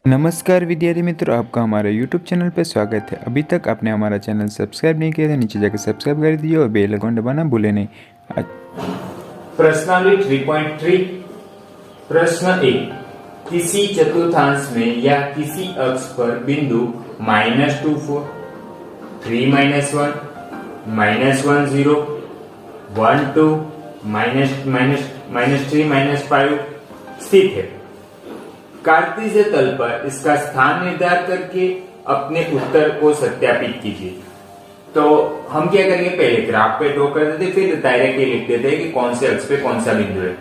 नमस्कार विद्यार्थी मित्रों, आपका हमारे YouTube चैनल पर स्वागत है। अभी तक आपने हमारा चैनल सब्सक्राइब नहीं किया तो नीचे जाकर सब्सक्राइब कर दीजिए और बेल आइकन दबाना भूले नहीं। प्रश्नावली 3.3 प्रश्न 1, किसी चतुर्थांश में या किसी अक्ष पर बिंदु -2 4 3 -1 -1 0 1 2 -3 -5 स्थित है। कार्तीय तल पर इसका स्थान निर्धारित करके अपने उत्तर को सत्यापित कीजिए। तो हम क्या करेंगे, पहले ग्राफ पे ड्रॉ कर देते, फिर डायरेक्टली लिख देते हैं कि कौन से अक्ष पे कौन सा बिंदु है।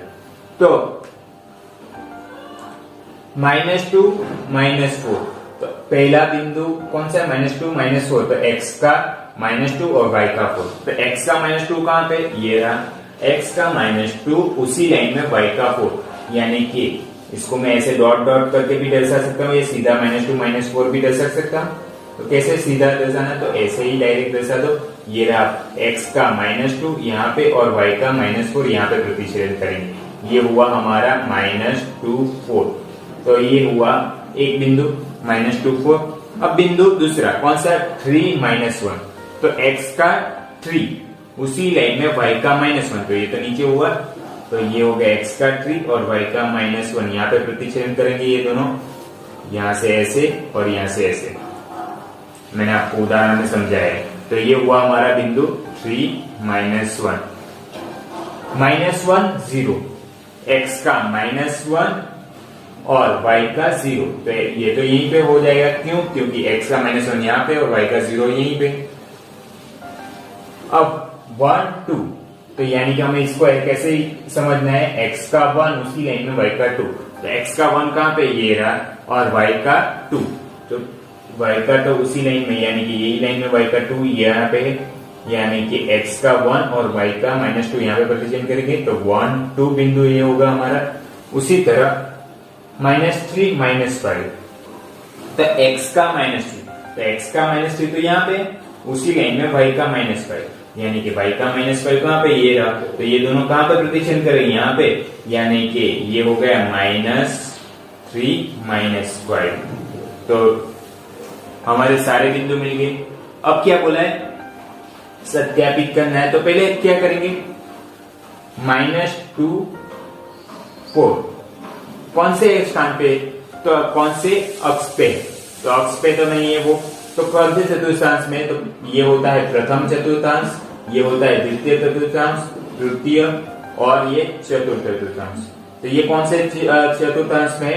तो -2 -4, तो पहला बिंदु कौन सा है, -2 -4, तो x का -2 और y का 4। तो x का -2 कहां पे, ये रहा, x का -2 उसी लाइन में y का 4, यानी कि इसको मैं ऐसे डॉट डॉट करके भी दर्शा सकता हूँ, ये सीधा -2 -4 भी दर्शा सकता हूँ। तो कैसे सीधा दर्शाना, तो ऐसे ही डायरेक्ट दर्शा दो। ये रहा x का -2 यहाँ पे और y का -4 यहाँ पे प्रतिच्छेदन करेंगे। ये हुआ हमारा -2 4, तो ये हुआ एक बिंदु -2 4। अब बिंदु दूसरा कौन सा, 3 -1, तो x का 3 उसी लाइन में y का -1, तो ये तो नीचे हुआ, तो ये हो गया x का 3 और y का -1, यहाँ पे प्रतिच्छेदन करेंगे ये दोनों, यहाँ से ऐसे और यहाँ से ऐसे, मैंने आपको उदाहरण में समझाया है। तो ये हुआ हमारा बिंदु 3 -1 0, x का -1 और y का 0, तो ये तो यहीं पे हो जाएगा, क्यों, क्योंकि x का -1 यहाँ पे और y का 0 यहीं पे। अब 1 2, तो यानी कि हमें इसको कैसे समझना है, x का 1 उसी लाइन में y का 2, तो x का 1 कहां पे, ये रहा, और y का 2, तो y का 2 उसी लाइन में, यानी कि यही लाइन में y का 2 यहाँ पे है, यानी कि x का 1 और y का -2 यहाँ पे प्रतिच्छेदन करेंगे, तो 1 2 बिंदु ये होगा हमारा। उसी तरह -3 -5, तो x का -3, तो x का -3 तो यहाँ पे उसी लाइन में y का -5, यानी कि y का -5 कहां पे, ये रहा, तो ये दोनों कहां पे प्रतिच्छेदन करेंगे, यहाँ पे, यानी कि ये हो गया -3 -5, तो हमारे सारे बिंदु मिल गए। अब क्या बोला है, सत्यापित करना है, तो पहले क्या करेंगे, -2 4 कौन से स्थान पे, तो कौन से अक्ष पे, तो अक्ष पे तो नहीं है वो, तो कौन से चतुर्थांश में, तो ये होता है प्रथम चतुर्थांश, ये होता है द्वितीय चतुर्थांश, तृतीय और ये चतुर्थ चतुर्थांश। तो ये कौन से चतुर्थांश में,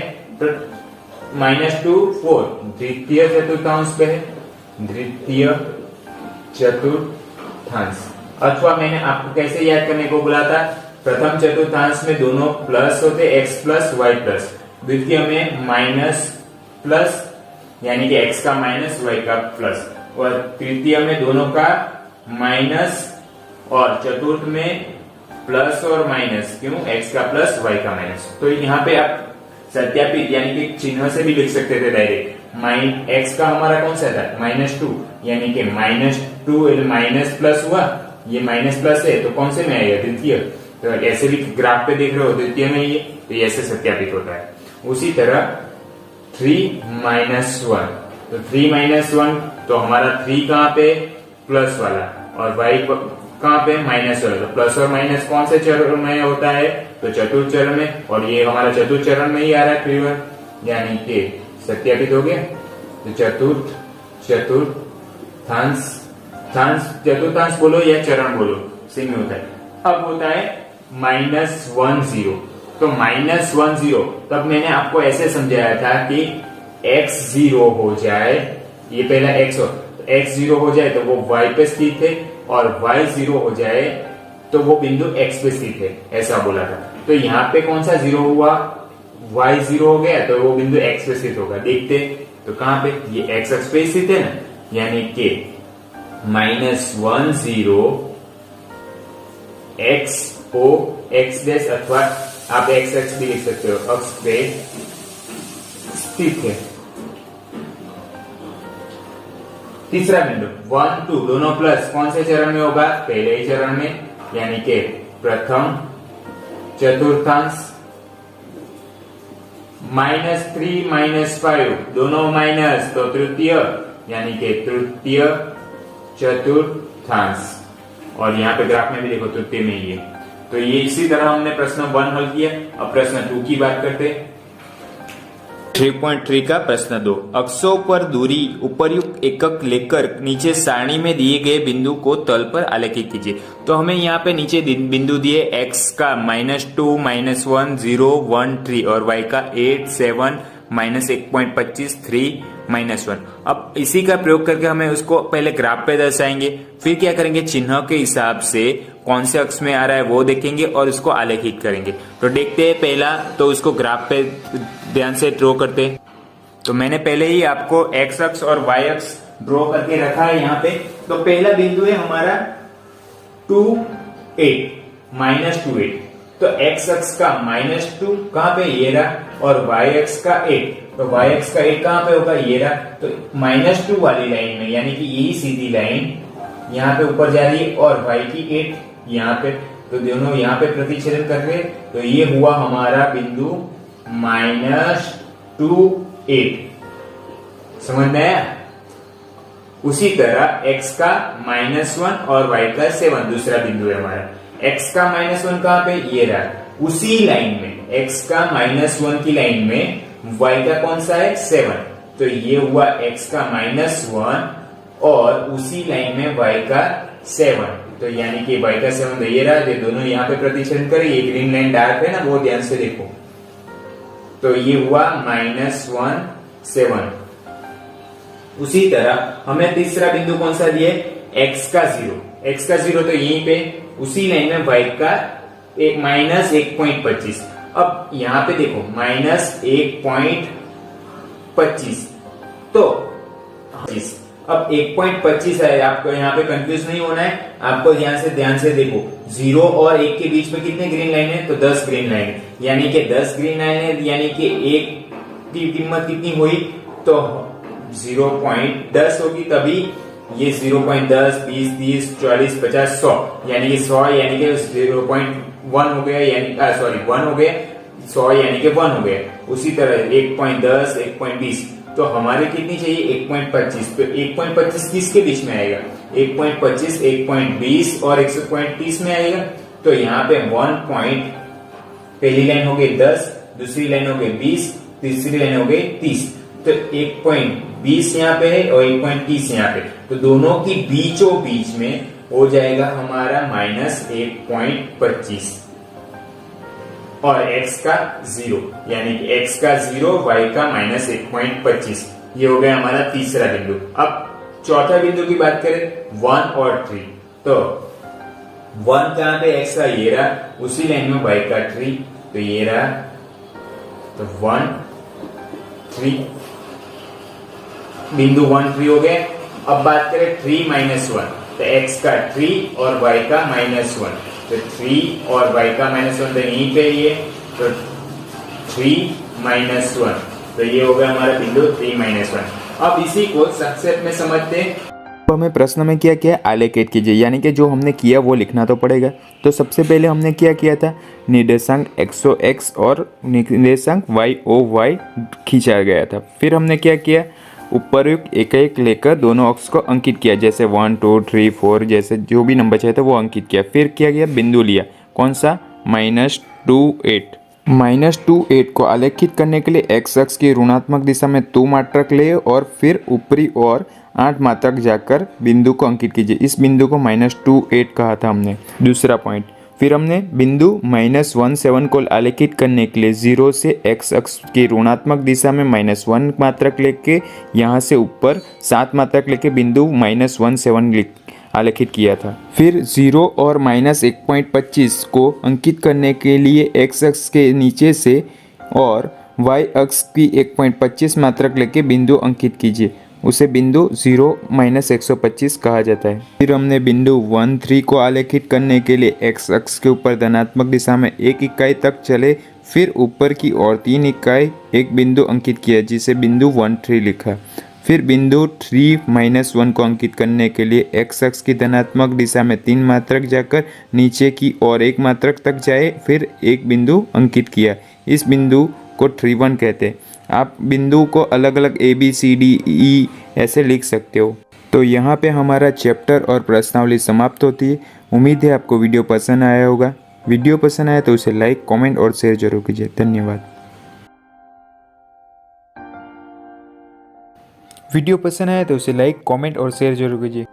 -2 4 द्वितीय चतुर्थांश पे है, द्वितीय चतुर्थांश। अथवा मैंने आपको कैसे याद करने को बोला था, प्रथम चतुर्थांश में दोनों प्लस होते, x प्लस y प्लस, द्वितीय में माइनस प्लस, यानी कि x का माइनस y का प्लस, और तृतीय में दोनों का माइनस, और चतुर्थ में प्लस और माइनस, क्यों, x का प्लस y का माइनस। तो यहाँ पे आप सत्यापित यानी कि चिन्ह से भी लिख सकते थे डायरेक्ट, x का हमारा कौन सा था, -2, यानी कि -2 माइनस प्लस हुआ, ये माइनस प्लस है, तो कौन से में आएगा, द्वितीय, तो ऐसे भी ग्राफ पे देख रहे हो द्वितीय में ये, तो ये ऐसे सत्यापित होता है। उसी तरह 3 -1, तो 3 -1, तो हमारा 3 कहां पे, प्लस वाला, और y कहां पे, माइनस वाला, तो प्लस और माइनस कौन से चरण में होता है, तो चतुर्थ चरण में, और ये हमारा चतुर्थ चरण में ही आ रहा है 3 1, यानी कि सत्यापित हो गया। तो चतुर्थांश बोलो या चरण बोलो, सेम होता है। अब होता है -1 0, तो -1 0, तब मैंने आपको ऐसे समझाया था कि x 0 हो जाए, ये पहला x हो, x 0 हो जाए तो वो y पे स्थित है, और y 0 हो जाए तो वो बिंदु x पे स्थित है, ऐसा बोला था। तो यहाँ पे कौन सा 0 हुआ, y 0 हो गया, तो वो बिंदु x पे स्थित होगा, देखते, तो कहां पे, ये x अक्ष पे स्थित है ना, यानी कि -1 0 x o x डैश, अथवा आप x अक्ष भी लिख सकते हो, अक्ष पे स्थित है। तीसरा बिंदु 1 2 दोनों प्लस, कौन से चरण में होगा, पहले ही चरण में, यानी कि प्रथम चतुर्थांश, -3 -5 दोनों माइनस, तो तृतीय यानी कि तृतीय चतुर्थांश। और यहाँ पे ग्राफ में भी देखो तृतीय में ही है। तो ये इसी तरह हमने प्रश्न 1 हल किया। अब प्रश्न 2 की बात करते हैं। 3.3 का प्रश्न 2, अक्षों पर दूरी उपर्युक्त एकक लेकर नीचे सारणी में दिए गए बिंदु को तल पर आलेखित कीजिए। तो हमें यहाँ पे नीचे बिंदु दिए x का -2 -1 0 1 3 और y का 8 7 -1.25 3 -1। अब इसी का प्रयोग करके हमें उसको पहले ग्राफ पे दर्शाएंगे, फिर क्या करेंगे चिन्ह के हिसाब से कौन से अक्ष में आ रहा है वो देखेंगे और उसको आलेखित करेंगे। तो देखते हैं पहला, तो उसको ग्राफ पे ध्यान से ड्रॉ करते हैं। तो मैंने पहले ही आपको x अक्ष और y अक्ष ड्रॉ करके रखा है यहाँ पे। तो पहला बिंदु है हमारा 2 8 -2 8। तो x अक्ष का -2 कहाँ पे, ये रहा, और y अक्ष का 8। तो y अक्ष का 8 कहाँ पे होगा, ये रहा। तो -2 वाली लाइन में, यानी कि यही सीधी लाइन यहाँ पे ऊपर जा रही है और y की 8 यहाँ पे, तो दोनों यहाँ पे प्रतिच्छेदन कर रहे हैं। तो ये हुआ हमारा बिंदु -2 8। समझ में आया? उसी तरह x का -1 और y का 7 दूसरा बिंदु है हमारा। x का -1 कहाँ पे, ये रहा, उसी लाइन में x का -1 की लाइन में y का कौन सा है, 7। तो ये हुआ x का -1 और उसी लाइन में y का 7। तो यानी कि y का 7 ये रहा, ये दोनों यहाँ पे प्रतिच्छेदन करें। ये ग्रीन लाइन डार्क है ना, वो ध्यान से देखो। तो ये हुआ -1 7। उसी तरह हमें तीसरा बिंदु कौन सा दिया, x का 0। x का 0 तो यहीं पे उसी लाइन में y का -1.25। अब यहाँ पे देखो -1.25, तो अब 1.25 है। आपको यहाँ पे कंफ्यूज नहीं होना है, आपको ध्यान से देखो 0 और 1 के बीच में कितने ग्रीन लाइन है, तो 10 ग्रीन लाइन है, यानी कि 10 ग्रीन लाइन है, यानी कि 1 की कीमत कितनी हुई, तो 0.10 होगी। तभी ये 0.10 20 30 40 50 100, यानी कि 100 यानी कि 0.1 हो गया, यानी 1 हो गया, 100 यानी कि 1 हो गया। उसी तरह 1.10 1.20, तो हमारे कितनी चाहिए, 1.25। तो 1.25 किसके बीच में आएगा, 1.25 1.20 और 130 में आएगा। तो यहाँ पे 1 पहली लाइन हो गई 10, दूसरी लाइन हो गई 20, तीसरी लाइन हो गई 30। तो 1.20 यहाँ पे है और 1.30 यहाँ पे, तो दोनों की बीचों बीच में हो जाएगा हमारा -1.25 और x का 0, यानी कि x का 0 y का -1.25। ये हो गया हमारा तीसरा बिंदु। अब चौथा बिंदु की बात करें 1 और 3। तो 1 कहां पे, x का ये रहा, उसी लाइन में y का 3, तो ये रहा, तो 1 3 बिंदु 1 3 हो गए। अब बात करें 3 -1, तो x का 3 और y का -1, तो 3 और y का -1 तो यहीं पे ही है, तो 3 -1, तो ये हो गया हमारा बिंदु 3 -1। अब इसी को संक्षेप में समझते हैं। तो हमें प्रश्न में क्या किया, आलेखित कीजिए, यानी कि जो हमने किया वो लिखना तो पड़ेगा। तो सबसे पहले हमने क्या किया था, निर्देशांक x और निर्देशांक y खींचा गया था। फिर हमने क्या किया, उपर्युक्त एक लेकर दोनों अक्ष को अंकित किया, जैसे 1 2 3 4 जैसे जो भी नंबर चाहे थे वो अंकित किया। फिर क्या किया, बिंदु लिया, कौन सा, -2 8 को आलेखित करने के लिए x अक्ष की ऋणात्मक दिशा में 2 मात्रक ले और फिर ऊपरी ओर 8 मात्रक जाकर बिंदु को अंकित कीजिए। इस बिंदु को -2 8 कहा था हमने। दूसरा पॉइंट, फिर हमने बिंदु -1 7 को आलेखित करने के लिए 0 से x अक्ष की ऋणात्मक दिशा में -1 मात्रक लेके यहाँ से ऊपर 7 मात्रक लेके बिंदु -1 7 आलेखित किया था। फिर 0 और -1.25 को अंकित करने के लिए x अक्ष के नीचे से और y अक्ष की 1.25 मात्रक लेके बिंदु अंकित कीजिए, उसे बिंदु 0 -125 कहा जाता है। फिर हमने बिंदु 1 3 को आलेखित करने के लिए x अक्ष के ऊपर धनात्मक दिशा में 1 इकाई तक चले, फिर ऊपर की ओर 3 इकाई एक बिंदु अंकित किया, जिसे बिंदु 1 3 लिखा। फिर बिंदु 3 -1 को अंकित करने के लिए x अक्ष की धनात्मक दिशा में 3 मात्रक जाकर नीचे की ओर 1 मात्रक तक जाए, फिर एक बिंदु अंकित किया। इस बिंदु को त्रिभुवन कहते हैं। आप बिंदु को अलग अलग A B C D E ऐसे लिख सकते हो। तो यहाँ पे हमारा चैप्टर और प्रश्नावली समाप्त होती है। उम्मीद है आपको वीडियो पसंद आया होगा। वीडियो पसंद आया तो उसे लाइक, कमेंट और शेयर जरूर कीजिए। धन्यवाद। वीडियो पसंद आया तो उसे लाइक, कमेंट और शेयर जरूर कीजिए।